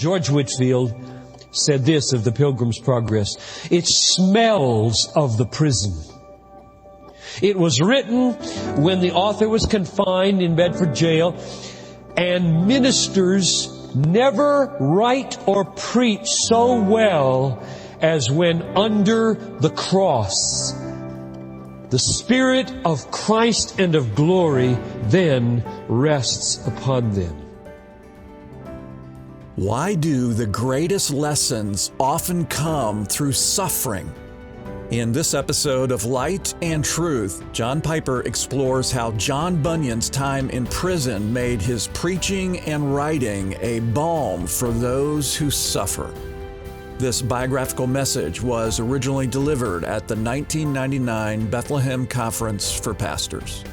George Whitefield said this of the Pilgrim's Progress: "It smells of the prison." It was written when the author was confined in Bedford jail, and ministers never write or preach so well as when under the cross. The Spirit of Christ and of glory then rests upon them. Why do the greatest lessons often come through suffering? In this episode of Light and Truth, John Piper explores how John Bunyan's time in prison made his preaching and writing a balm for those who suffer. This biographical message was originally delivered at the 1999 Bethlehem Conference for Pastors.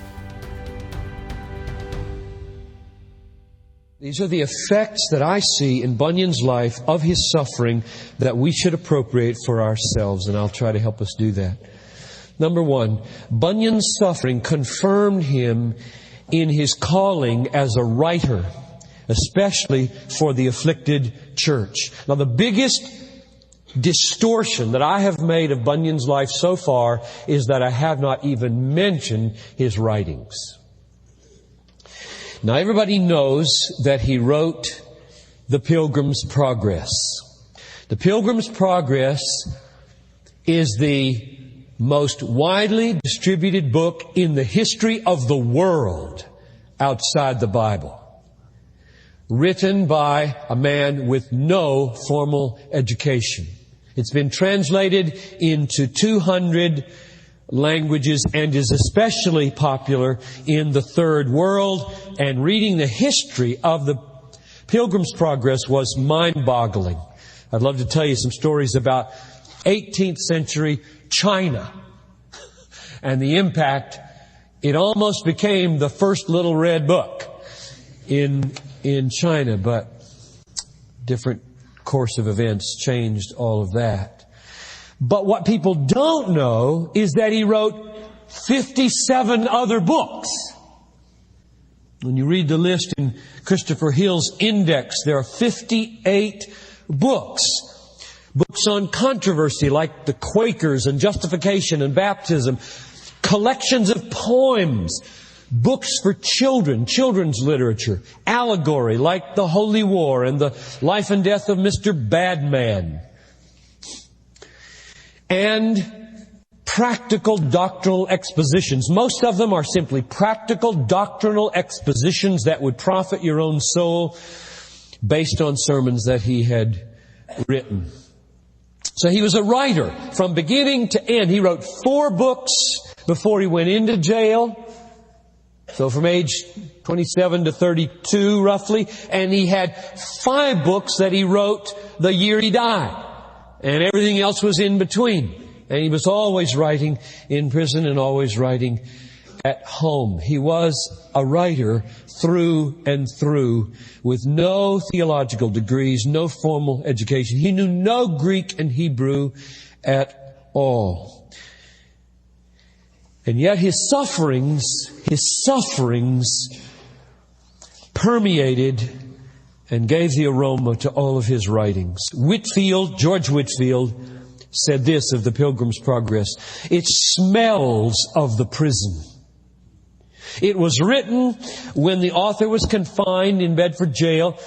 These are the effects that I see in Bunyan's life of his suffering that we should appropriate for ourselves, and I'll try to help us do that. Number one, Bunyan's suffering confirmed him in his calling as a writer, especially for the afflicted church. Now, the biggest distortion that I have made of Bunyan's life so far is that I have not even mentioned his writings. Now, everybody knows that he wrote the Pilgrim's Progress. The Pilgrim's Progress is the most widely distributed book in the history of the world outside the Bible, written by a man with no formal education. It's been translated into 200 languages and is especially popular in the third world. And reading the history of the Pilgrim's Progress was mind-boggling. I'd love to tell you some stories about 18th century China and the impact. It almost became the first little red book in China, but different course of events changed all of that. But what people don't know is that he wrote 57 other books. When you read the list in Christopher Hill's Index, there are 58 books. Books on controversy like the Quakers and justification and baptism. Collections of poems. Books for children, children's literature. Allegory like the Holy War and the Life and Death of Mr. Badman. And practical doctrinal expositions. Most of them are simply practical doctrinal expositions that would profit your own soul based on sermons that he had written. So he was a writer from beginning to end. He wrote 4 books before he went into jail. So from age 27 to 32 roughly. And he had 5 books that he wrote the year he died. And everything else was in between. And he was always writing in prison and always writing at home. He was a writer through and through with no theological degrees, no formal education. He knew no Greek and Hebrew at all. And yet his sufferings permeated and gave the aroma to all of his writings. George Whitefield, said this of the Pilgrim's Progress: "It smells of the prison." It was written when the author was confined in Bedford jail,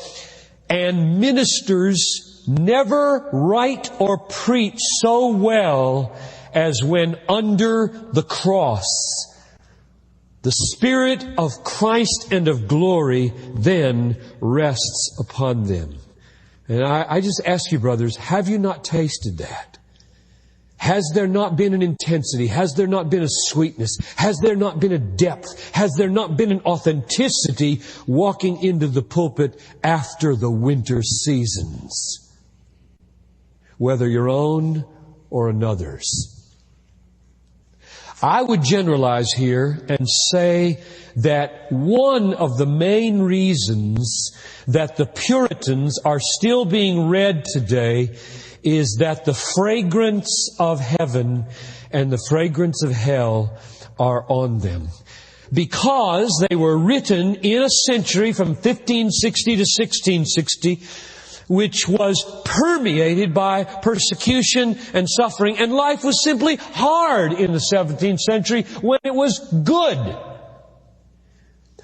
and ministers never write or preach so well as when under the cross. The Spirit of Christ and of glory then rests upon them. And I just ask you, brothers, have you not tasted that? Has there not been an intensity? Has there not been a sweetness? Has there not been a depth? Has there not been an authenticity walking into the pulpit after the winter seasons? Whether your own or another's. I would generalize here and say that one of the main reasons that the Puritans are still being read today is that the fragrance of heaven and the fragrance of hell are on them. Because they were written in a century from 1560 to 1660 which was permeated by persecution and suffering, and life was simply hard in the 17th century when it was good.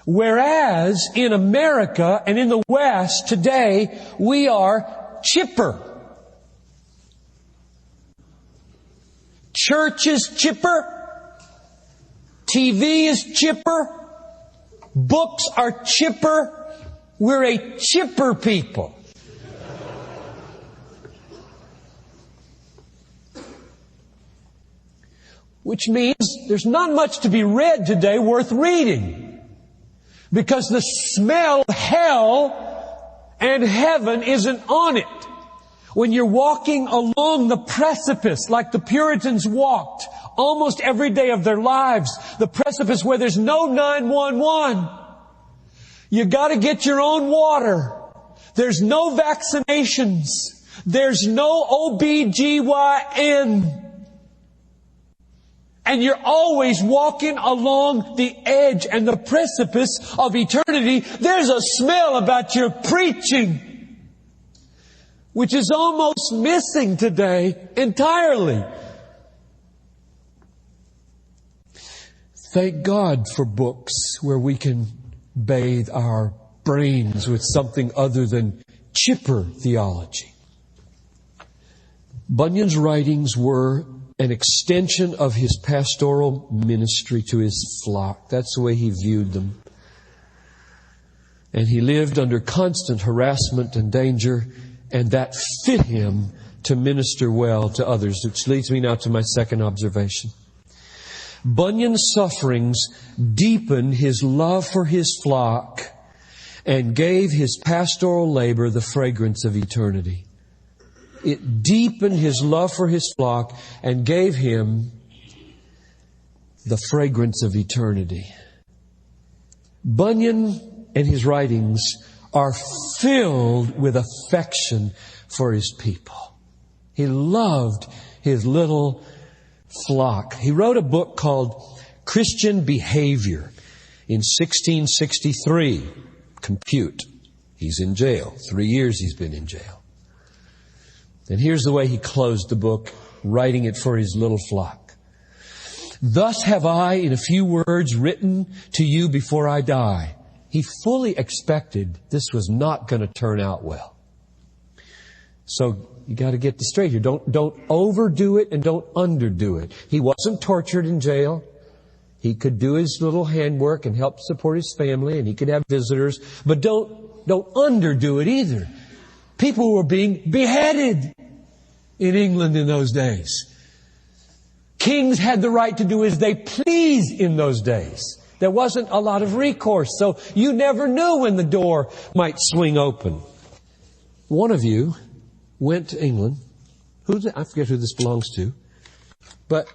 Whereas in America and in the West today, we are chipper. Church is chipper. TV is chipper. Books are chipper. We're a chipper people. Which means there's not much to be read today worth reading. Because the smell of hell and heaven isn't on it. When you're walking along the precipice like the Puritans walked almost every day of their lives, the precipice where there's no 911, you got to get your own water. There's no vaccinations. There's no OBGYN. And you're always walking along the edge and the precipice of eternity. There's a smell about your preaching, which is almost missing today entirely. Thank God for books where we can bathe our brains with something other than chipper theology. Bunyan's writings were an extension of his pastoral ministry to his flock. That's the way he viewed them. And he lived under constant harassment and danger, and that fit him to minister well to others, which leads me now to my second observation. Bunyan's sufferings deepened his love for his flock and gave his pastoral labor the fragrance of eternity. It deepened his love for his flock and gave him the fragrance of eternity. Bunyan and his writings are filled with affection for his people. He loved his little flock. He wrote a book called Christian Behavior in 1663. Compute. He's in jail. 3 years he's been in jail. And here's the way he closed the book, writing it for his little flock. Thus have I, in a few words, written to you before I die. He fully expected this was not going to turn out well. So you got to get this straight here. Don't overdo it and don't underdo it. He wasn't tortured in jail. He could do his little handwork and help support his family, and he could have visitors. But don't underdo it either. People were being beheaded in England in those days. Kings had the right to do as they pleased in those days. There wasn't a lot of recourse, so you never knew when the door might swing open. One of you went to England. I forget who this belongs to. But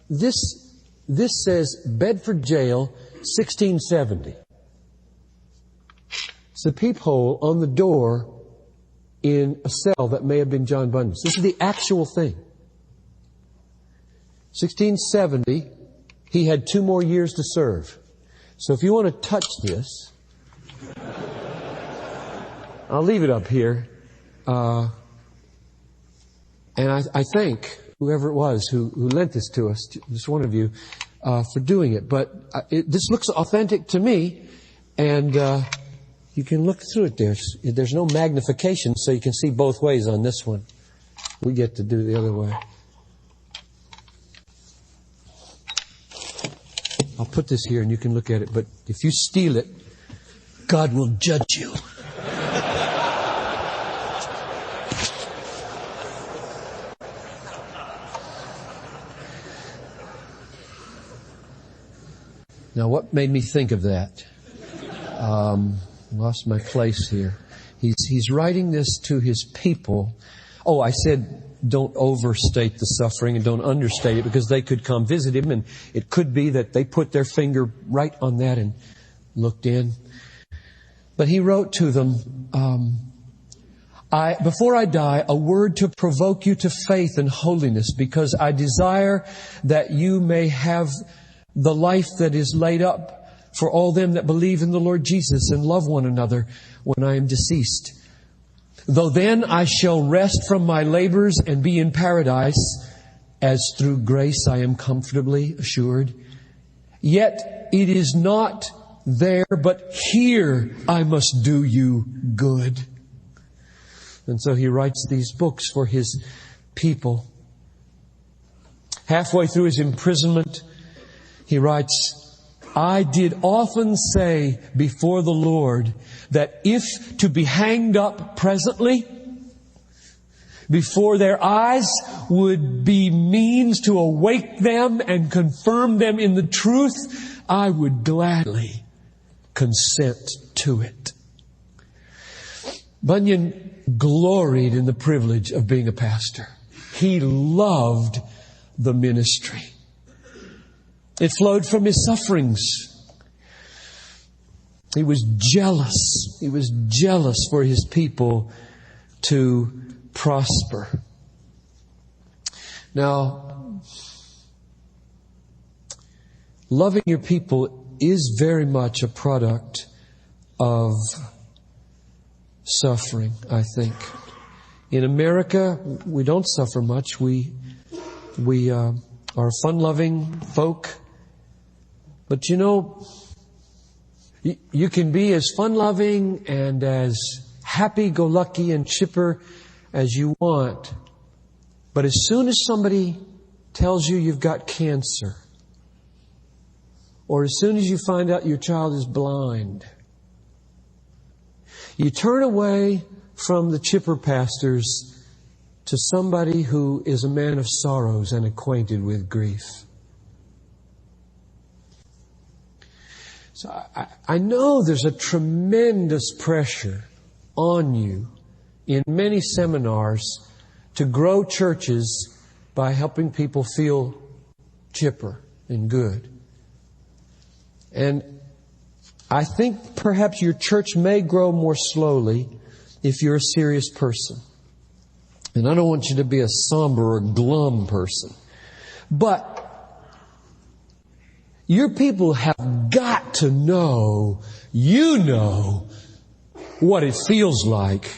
this says Bedford Jail, 1670. It's the peephole on the door in a cell that may have been John Bunyan's. This is the actual thing. 1670, he had 2 more years to serve. So if you want to touch this, I'll leave it up here. And I thank whoever it was who lent this to us, just one of you, for doing it. But this looks authentic to me, and you can look through it. There's no magnification, so you can see both ways on this one. We get to do the other way. I'll put this here and you can look at it, but if you steal it, God will judge you. Now, what made me think of that? Lost my place here. He's writing this to his people. Oh, I said don't overstate the suffering and don't understate it, because they could come visit him, and it could be that they put their finger right on that and looked in. But he wrote to them, before I die, a word to provoke you to faith and holiness, because I desire that you may have the life that is laid up for all them that believe in the Lord Jesus and love one another when I am deceased. Though then I shall rest from my labors and be in paradise, as through grace I am comfortably assured. Yet it is not there, but here I must do you good. And so he writes these books for his people. Halfway through his imprisonment, he writes, I did often say before the Lord that if to be hanged up presently before their eyes would be means to awake them and confirm them in the truth, I would gladly consent to it. Bunyan gloried in the privilege of being a pastor. He loved the ministry. It flowed from his sufferings. He was jealous. He was jealous for his people to prosper. Now, loving your people is very much a product of suffering, I think. In America, we don't suffer much. We are fun-loving folk. But you know, you can be as fun-loving and as happy-go-lucky and chipper as you want. But as soon as somebody tells you you've got cancer, or as soon as you find out your child is blind, you turn away from the chipper pastors to somebody who is a man of sorrows and acquainted with grief. So I know there's a tremendous pressure on you in many seminars to grow churches by helping people feel chipper and good. And I think perhaps your church may grow more slowly if you're a serious person. And I don't want you to be a somber or glum person. But your people have got to know, you know, what it feels like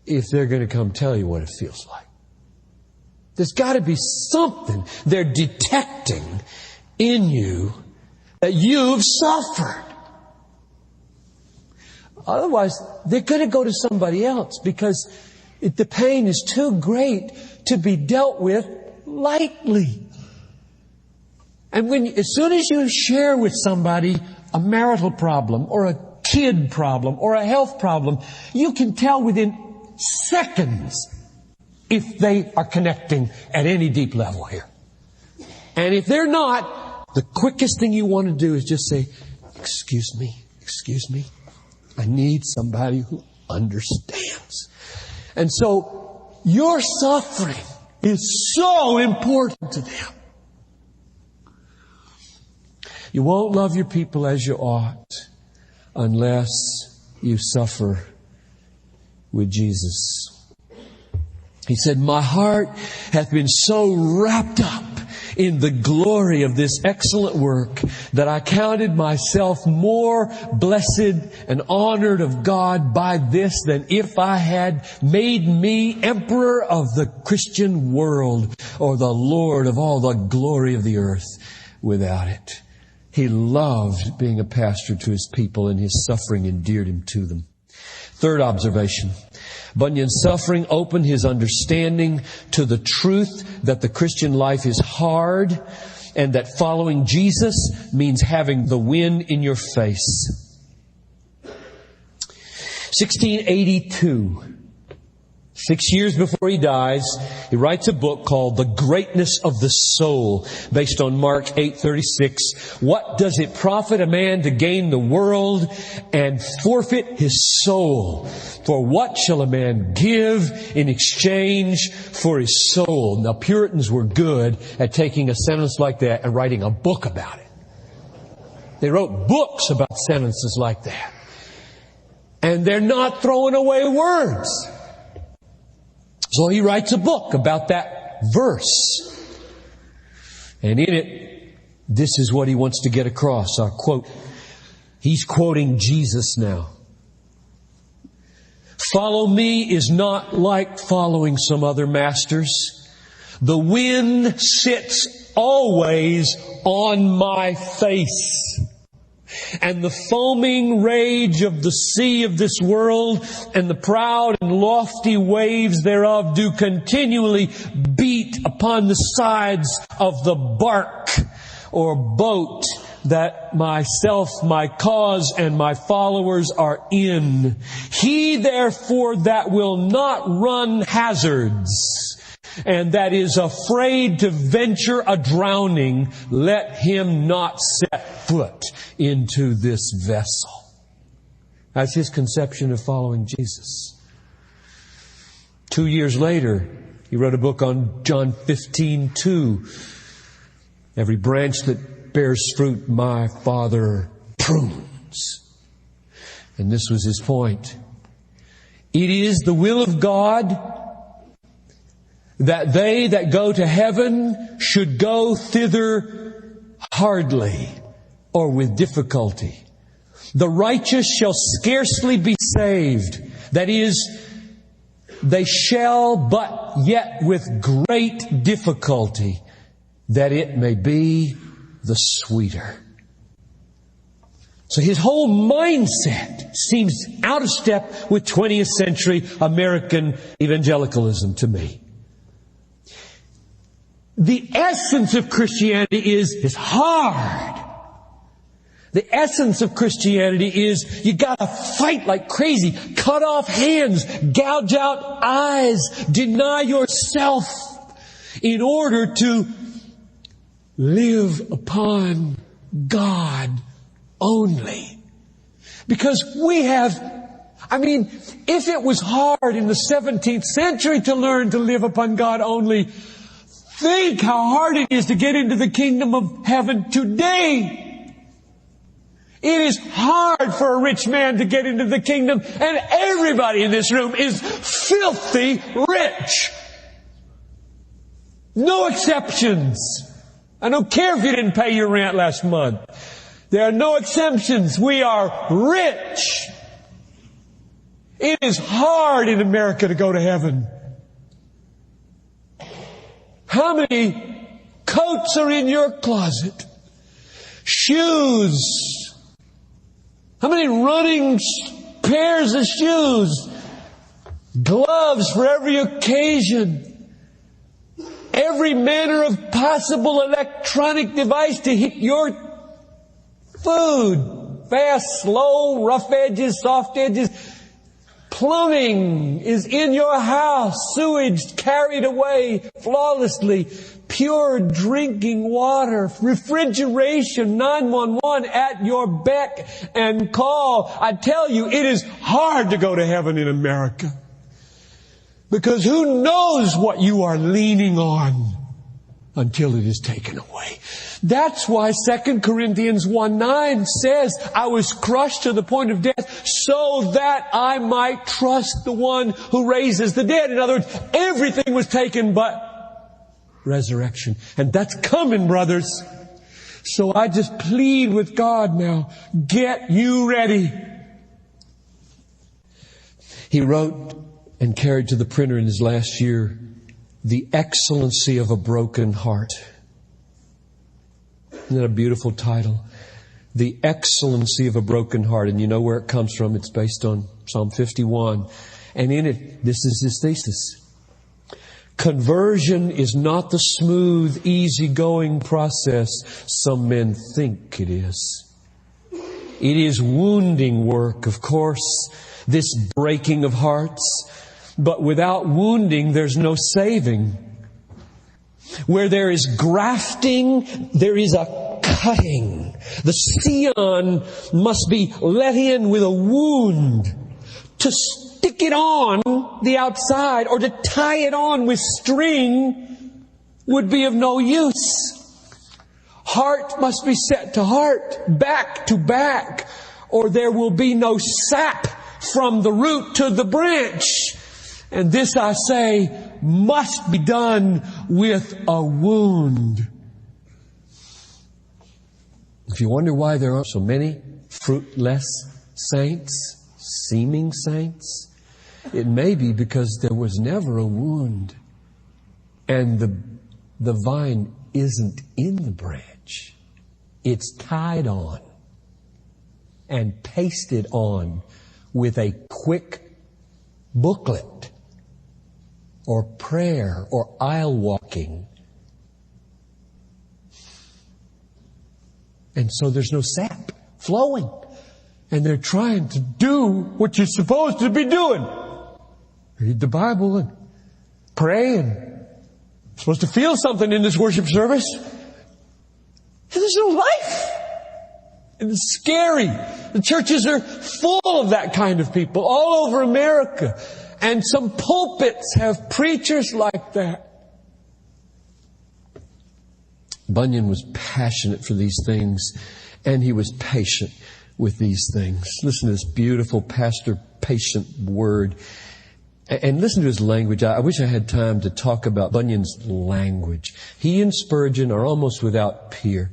if they're going to come tell you what it feels like. There's got to be something they're detecting in you that you've suffered. Otherwise, they're going to go to somebody else because the pain is too great to be dealt with lightly. And as soon as you share with somebody a marital problem or a kid problem or a health problem, you can tell within seconds if they are connecting at any deep level here. And if they're not, the quickest thing you want to do is just say, excuse me, I need somebody who understands. And so your suffering is so important to them. You won't love your people as you ought unless you suffer with Jesus. He said, my heart hath been so wrapped up in the glory of this excellent work that I counted myself more blessed and honored of God by this than if I had made me emperor of the Christian world or the Lord of all the glory of the earth without it. He loved being a pastor to his people, and his suffering endeared him to them. Third observation. Bunyan's suffering opened his understanding to the truth that the Christian life is hard and that following Jesus means having the wind in your face. 1682. 6 years before he dies, he writes a book called The Greatness of the Soul, based on Mark 8:36. What does it profit a man to gain the world and forfeit his soul? For what shall a man give in exchange for his soul? Now, Puritans were good at taking a sentence like that and writing a book about it. They wrote books about sentences like that. And they're not throwing away words. So he writes a book about that verse. And in it, this is what he wants to get across. I'll quote. He's quoting Jesus now. Follow me is not like following some other masters. The wind sits always on my face, and the foaming rage of the sea of this world and the proud and lofty waves thereof do continually beat upon the sides of the bark or boat that myself, my cause, and my followers are in. He therefore that will not run hazards, and that is afraid to venture a drowning, let him not set foot into this vessel. That's his conception of following Jesus. 2 years later, he wrote a book on John 15:2. Every branch that bears fruit, my Father prunes. And this was his point. It is the will of God that they that go to heaven should go thither hardly or with difficulty. The righteous shall scarcely be saved. That is, they shall, but yet with great difficulty, that it may be the sweeter. So his whole mindset seems out of step with 20th century American evangelicalism to me. The essence of Christianity is it's hard. The essence of Christianity is you gotta fight like crazy, cut off hands, gouge out eyes, deny yourself in order to live upon God only. Because we have, if it was hard in the 17th century to learn to live upon God only, think how hard it is to get into the kingdom of heaven today. It is hard for a rich man to get into the kingdom, and everybody in this room is filthy rich. No exceptions. I don't care if you didn't pay your rent last month. There are no exceptions. We are rich. It is hard in America to go to heaven. How many coats are in your closet? Shoes. How many running pairs of shoes? Gloves for every occasion. Every manner of possible electronic device to hit your food. Fast, slow, rough edges, soft edges. Plumbing is in your house. Sewage carried away flawlessly. Pure drinking water. Refrigeration, 911 at your beck and call. I tell you, it is hard to go to heaven in America. Because who knows what you are leaning on until it is taken away. That's why 2 Corinthians 1:9 says, I was crushed to the point of death so that I might trust the one who raises the dead. In other words, everything was taken but resurrection. And that's coming, brothers. So I just plead with God now, get you ready. He wrote and carried to the printer in his last year, The Excellency of a Broken Heart. Isn't that a beautiful title? The Excellency of a Broken Heart. And you know where it comes from. It's based on Psalm 51. And in it, this is his thesis. Conversion is not the smooth, easygoing process some men think it is. It is wounding work, of course, this breaking of hearts. But without wounding, there's no saving. Where there is grafting, there is a cutting. The scion must be let in with a wound. To stick it on the outside or to tie it on with string would be of no use. Heart must be set to heart, back to back, or there will be no sap from the root to the branch. And this, I say, must be done with a wound. If you wonder why there are so many fruitless saints, seeming saints, It may be because there was never a wound, and the vine isn't in the branch. It's tied on and pasted on with a quick booklet or prayer or aisle walking. And so there's no sap flowing. And they're trying to do what you're supposed to be doing. Read the Bible and pray, and you're supposed to feel something in this worship service. And there's no life. And it's scary. The churches are full of that kind of people all over America. And some pulpits have preachers like that. Bunyan was passionate for these things, and he was patient with these things. Listen to this beautiful pastor-patient word. And listen to his language. I wish I had time to talk about Bunyan's language. He and Spurgeon are almost without peer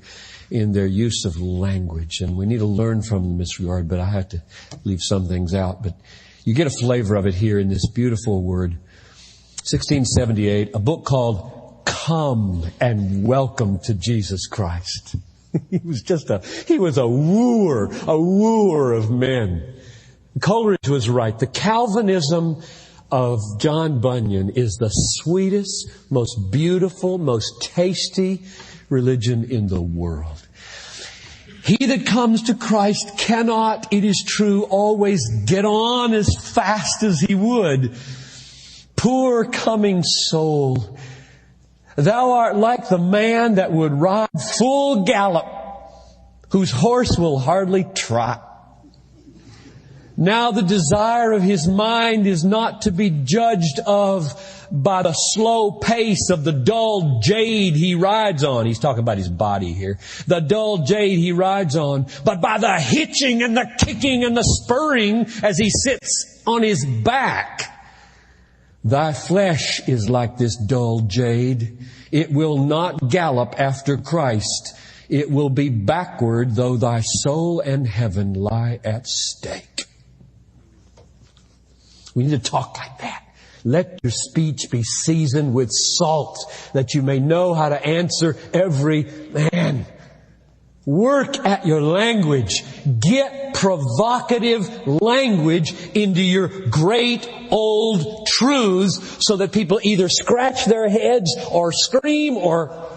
in their use of language, and we need to learn from them in this regard, but I have to leave some things out. But you get a flavor of it here in this beautiful word. 1678, a book called Come and Welcome to Jesus Christ. He was a wooer of men. Coleridge was right. The Calvinism of John Bunyan is the sweetest, most beautiful, most tasty religion in the world. He that comes to Christ cannot, it is true, always get on as fast as he would. Poor coming soul, thou art like the man that would ride full gallop, whose horse will hardly trot. Now the desire of his mind is not to be judged of by the slow pace of the dull jade he rides on. He's talking about his body here. The dull jade he rides on, but by the hitching and the kicking and the spurring as he sits on his back. Thy flesh is like this dull jade. It will not gallop after Christ. It will be backward, though thy soul and heaven lie at stake. We need to talk like that. Let your speech be seasoned with salt, that you may know how to answer every man. Work at your language. Get provocative language into your great old truths so that people either scratch their heads or scream or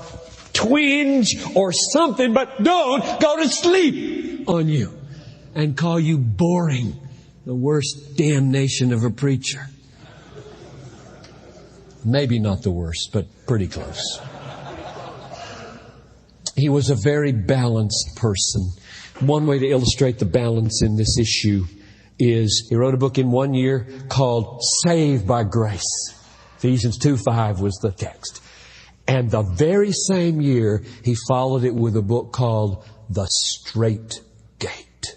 twinge or something, but don't go to sleep on you and call you boring. The worst damnation of a preacher. Maybe not the worst, but pretty close. He was a very balanced person. One way to illustrate the balance in this issue is he wrote a book in 1 year called Saved by Grace. Ephesians 2:5 was the text. And the very same year, he followed it with a book called The Straight Gate,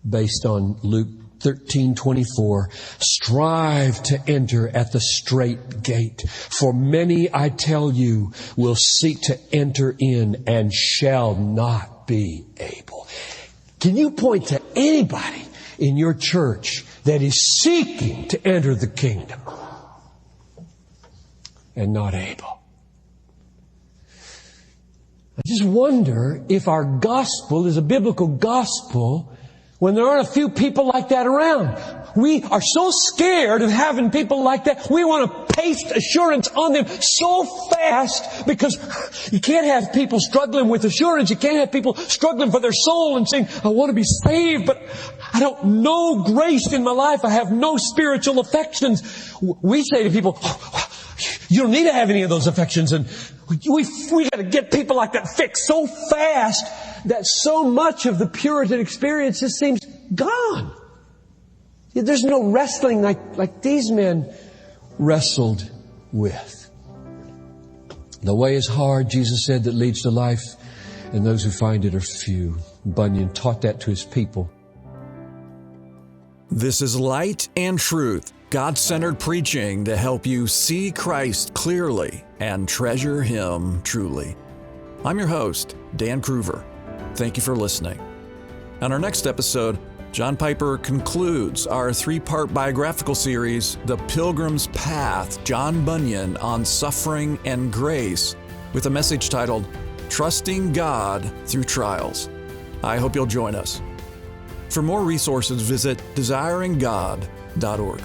based on Luke 13:24. Strive to enter at the straight gate, for many, I tell you, will seek to enter in and shall not be able. Can you point to anybody in your church that is seeking to enter the kingdom and not able? I just wonder if our gospel is a biblical gospel when there aren't a few people like that around. We are so scared of having people like that. We want to paste assurance on them so fast because you can't have people struggling with assurance. You can't have people struggling for their soul and saying, I want to be saved, but I don't know grace in my life. I have no spiritual affections. We say to people, you don't need to have any of those affections. And we got to get people like that fixed so fast that so much of the Puritan experience just seems gone. There's no wrestling like these men wrestled with. The way is hard, Jesus said, that leads to life, and those who find it are few. Bunyan taught that to his people. This is Light and Truth, God-centered preaching to help you see Christ clearly and treasure Him truly. I'm your host, Dan Kruver. Thank you for listening. On our next episode, John Piper concludes our 3-part biographical series, The Pilgrim's Path, John Bunyan on Suffering and Grace, with a message titled, Trusting God Through Trials. I hope you'll join us. For more resources, visit desiringgod.org.